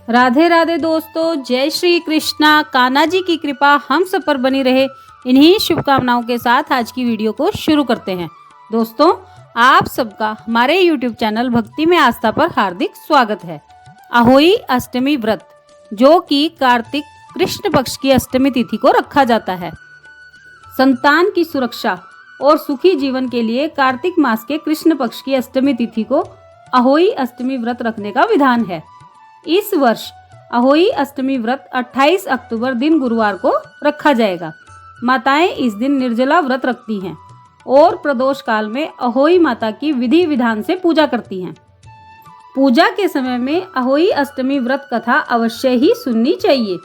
राधे राधे दोस्तों, जय श्री कृष्णा। कान्हा जी की कृपा हम सब पर बनी रहे, इन्हीं शुभकामनाओं के साथ आज की वीडियो को शुरू करते हैं। दोस्तों, आप सबका हमारे YouTube चैनल भक्ति में आस्था पर हार्दिक स्वागत है। अहोई अष्टमी व्रत, जो कि कार्तिक कृष्ण पक्ष की अष्टमी तिथि को रखा जाता है। संतान की सुरक्षा और सुखी जीवन के लिए कार्तिक मास के कृष्ण पक्ष की अष्टमी तिथि को अहोई अष्टमी व्रत रखने का विधान है। इस वर्ष अहोई अष्टमी व्रत 28 अक्टूबर दिन गुरुवार को रखा जाएगा। माताएं इस दिन निर्जला व्रत रखती हैं और प्रदोष काल में अहोई माता की विधि विधान से पूजा करती हैं। पूजा के समय में अहोई अष्टमी व्रत कथा अवश्य ही सुननी चाहिए।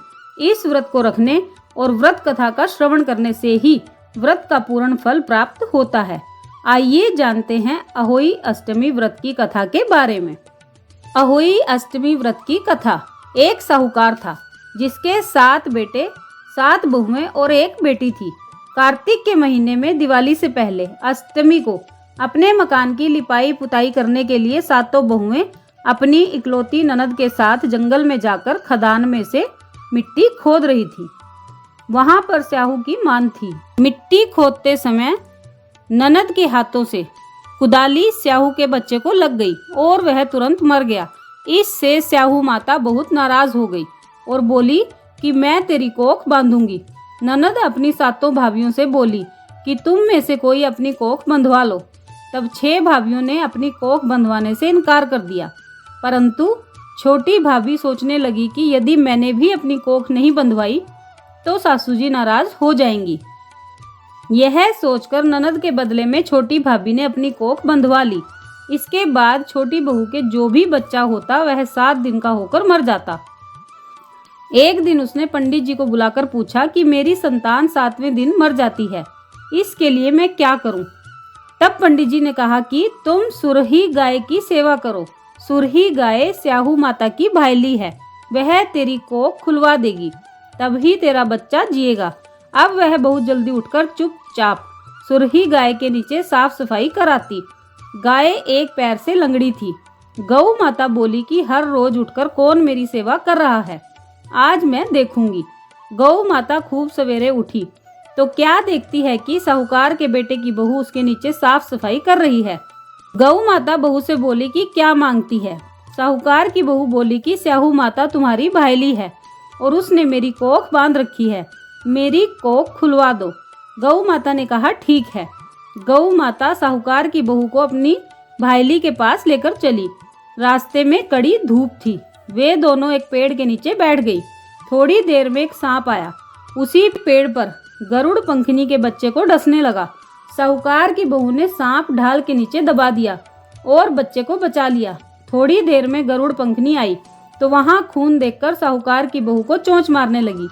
इस व्रत को रखने और व्रत कथा का श्रवण करने से ही व्रत का पूर्ण फल प्राप्त होता है। आइए जानते हैं अहोई अष्टमी व्रत की कथा के बारे में। अहोई अष्टमी व्रत की कथा। एक साहूकार था जिसके 7 बेटे, 7 बहुएं और 1 बेटी थी। कार्तिक के महीने में दिवाली से पहले अष्टमी को अपने मकान की लिपाई पुताई करने के लिए 7 बहुएं अपनी इकलौती ननद के साथ जंगल में जाकर खदान में से मिट्टी खोद रही थी। वहां पर स्याहू की मान थी। मिट्टी खोदते समय ननद के हाथों से कुदाली स्याहू के बच्चे को लग गई और वह तुरंत मर गया। इससे स्याहू माता बहुत नाराज हो गई और बोली कि मैं तेरी कोख बांधूंगी। ननद अपनी 7 भाभियों से बोली कि तुम में से कोई अपनी कोख बंधवा लो। तब 6 भाभियों ने अपनी कोख बंधवाने से इनकार कर दिया, परंतु छोटी भाभी सोचने लगी कि यदि मैंने भी अपनी कोख नहीं बंधवाई तो सासू जी नाराज हो जाएंगी। यह सोचकर ननद के बदले में छोटी भाभी ने अपनी कोख बंधवा ली। इसके बाद छोटी बहू के जो भी बच्चा होता वह 7 दिन का होकर मर जाता। एक दिन उसने पंडित जी को बुलाकर पूछा कि मेरी संतान 7वें दिन मर जाती है, इसके लिए मैं क्या करूं? तब पंडित जी ने कहा कि तुम सुरही गाय की सेवा करो। सुरही गाय स्याहू माता की भाईली है, वह तेरी कोख खुलवा देगी, तभी तेरा बच्चा जिएगा। अब वह बहुत जल्दी उठकर चुपचाप सुरही गाय के नीचे साफ सफाई कराती। गाय एक पैर से लंगड़ी थी। गौ माता बोली कि हर रोज उठकर कौन मेरी सेवा कर रहा है, आज मैं देखूंगी। गौ माता खूब सवेरे उठी तो क्या देखती है कि साहूकार के बेटे की बहू उसके नीचे साफ सफाई कर रही है। गौ माता बहू से बोली कि क्या मांगती है। साहूकार की बहू बोली कि स्याहू माता तुम्हारी भाईली है और उसने मेरी कोख बांध रखी है, मेरी कोख खुलवा दो। गौ माता ने कहा ठीक है। गौ माता साहूकार की बहू को अपनी भाईली के पास लेकर चली। रास्ते में कड़ी धूप थी। वे दोनों एक पेड़ के नीचे बैठ गई। थोड़ी देर में एक सांप आया। उसी पेड़ पर गरुड़ पंखनी के बच्चे को डसने लगा। साहूकार की बहू ने सांप ढाल के नीचे दबा दिया और बच्चे को बचा लिया। थोड़ी देर में गरुड़ पंखनी आई तो वहां खून देखकर साहूकार की बहू को चोंच मारने लगी।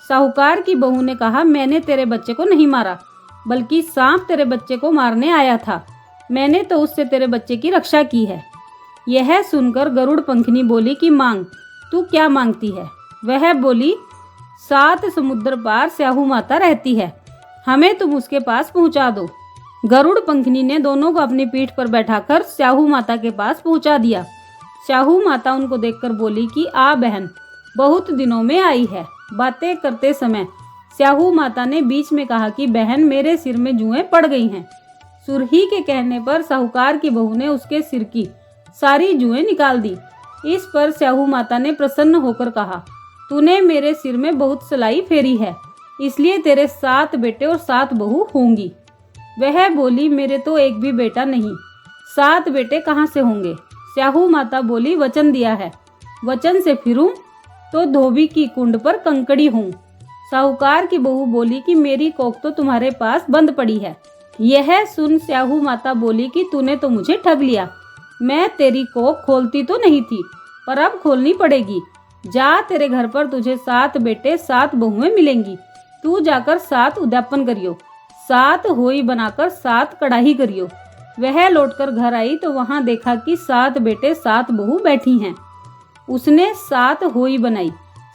साहूकार की बहू ने कहा मैंने तेरे बच्चे को नहीं मारा, बल्कि सांप तेरे बच्चे को मारने आया था। मैंने तो उससे तेरे बच्चे की रक्षा की है। यह सुनकर गरुड़ पंखनी बोली कि मांग, तू क्या मांगती है? वह बोली 7 समुद्र पार स्याहू माता रहती है, हमें तुम उसके पास पहुंचा दो। गरुड़ पंखनी ने दोनों को अपनी पीठ पर बैठाकर स्याहू माता के पास पहुंचा दिया। स्याहू माता उनको देखकर बोली कि आ बहन, बहुत दिनों में आई है। बातें करते समय स्याहू माता ने बीच में कहा कि बहन मेरे सिर में जुएं पड़ गई हैं। सुरही के कहने पर साहूकार की बहू ने उसके सिर की सारी जुएं निकाल दी। इस पर स्याहू माता ने प्रसन्न होकर कहा तूने मेरे सिर में बहुत सलाई फेरी है, इसलिए तेरे 7 बेटे और 7 बहू होंगी। वह बोली मेरे तो एक भी बेटा नहीं, 7 बेटे कहाँ से होंगे? स्याहू माता बोली वचन दिया है, वचन से फिरूं तो धोबी की कुंड पर कंकड़ी हूँ। साहूकार की बहू बोली कि मेरी कोख तो तुम्हारे पास बंद पड़ी है। यह सुन स्याहू माता बोली कि तूने तो मुझे ठग लिया। मैं तेरी कोख खोलती तो नहीं थी, पर अब खोलनी पड़ेगी। जा, तेरे घर पर तुझे 7 बेटे 7 बहुएं मिलेंगी। तू जाकर 7 उद्यापन करियो, 7 होई बनाकर 7 कड़ाही करियो। वह लौटकर घर आई तो वहां देखा कि 7 बेटे 7 बहू बैठी हैं। उसने 7 होई बनाई,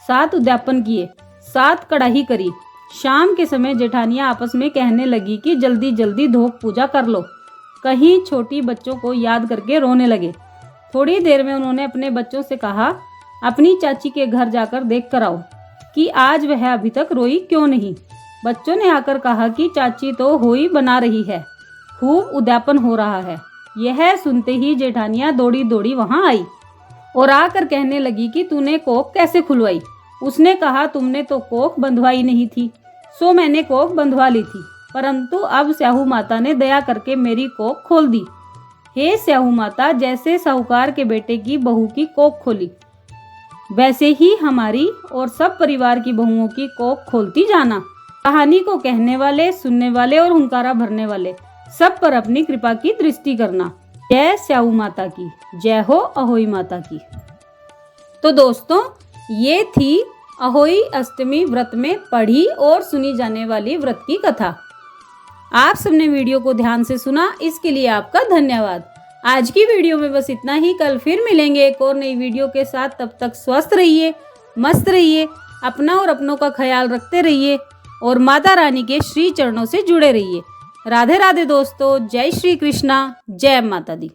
7 उद्यापन किए, 7 कड़ाही करी। शाम के समय जेठानियां आपस में कहने लगी कि जल्दी जल्दी धोक पूजा कर लो। कहीं छोटी बच्चों को याद करके रोने लगे। थोड़ी देर में उन्होंने अपने बच्चों से कहा अपनी चाची के घर जाकर देख कर आओ कि आज वह अभी तक रोई क्यों नहीं। बच्चों ने आकर कहा कि चाची तो होई बना रही है, खूब उद्यापन हो रहा है। यह सुनते ही जेठानियाँ दौड़ी दौड़ी वहां आई और आकर कहने लगी कि तूने कोख कैसे खुलवाई। उसने कहा तुमने तो कोख बंधवाई नहीं थी, सो मैंने कोख बंधवा ली थी, परंतु अब स्याहू माता ने दया करके मेरी कोख खोल दी। हे स्याहू माता, जैसे साहूकार के बेटे की बहू की कोख खोली, वैसे ही हमारी और सब परिवार की बहुओं की कोख खोलती जाना। कहानी को कहने वाले, सुनने वाले और हुंकारा भरने वाले सब पर अपनी कृपा की दृष्टि करना। जय स्याहू माता की, जय हो अहोई माता की। तो दोस्तों, ये थी अहोई अष्टमी व्रत में पढ़ी और सुनी जाने वाली व्रत की कथा। आप सबने वीडियो को ध्यान से सुना, इसके लिए आपका धन्यवाद। आज की वीडियो में बस इतना ही। कल फिर मिलेंगे एक और नई वीडियो के साथ। तब तक स्वस्थ रहिए, मस्त रहिए, अपना और अपनों का ख्याल रखते रहिए और माता रानी के श्री चरणों से जुड़े रहिए। राधे राधे दोस्तों, जय श्री कृष्णा, जय माता दी।